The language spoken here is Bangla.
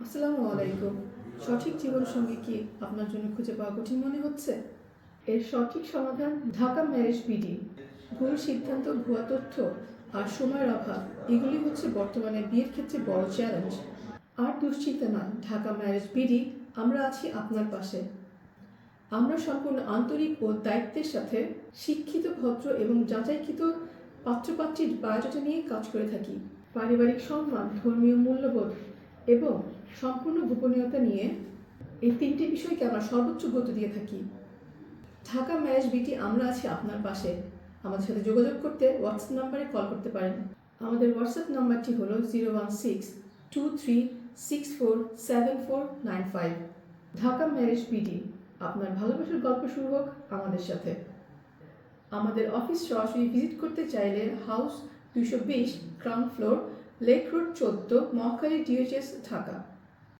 আসসালামু আলাইকুম। সঠিক জীবনসঙ্গী কি আপনার জন্য খুঁজে পাওয়া কঠিন মনে হচ্ছে? এর সঠিক সমাধান ঢাকা ম্যারেজ বিডি। ভুল সিদ্ধান্ত, ভুয়া তথ্য আর সময়ের অভাব এগুলি হচ্ছে বর্তমানে বিয়ের ক্ষেত্রে বড় চ্যালেঞ্জ। আর দুশ্চিন্তা নয়, ঢাকা ম্যারেজ বিডি আমরা আছি আপনার পাশে। আমরা সম্পূর্ণ আন্তরিক ও দায়িত্বের সাথে শিক্ষিত, ভদ্র এবং যাচাইকৃত পাত্রপাত্রীর বায়োডাটা নিয়ে কাজ করে থাকি। পারিবারিক সম্মান, ধর্মীয় মূল্যবোধ এবং সম্পূর্ণ গোপনীয়তা নিয়ে এই তিনটি বিষয়কে আমরা সর্বোচ্চ গুরুত্ব দিয়ে থাকি। ঢাকা ম্যারেজ বিটি আমরা আছি আপনার পাশে। আমাদের সাথে যোগাযোগ করতে হোয়াটসঅ্যাপ নাম্বারে কল করতে পারেন। আমাদের হোয়াটসঅ্যাপ নাম্বারটি হলো 01623647495। ঢাকা ম্যারেজ বিডি, আপনার ভালোবাসার গল্প শুরু হোক আমাদের সাথে। আমাদের অফিস সরাসরি ভিজিট করতে চাইলে house 220, ground floor, lake road 14, Mohakhali, DOHS, Dhaka.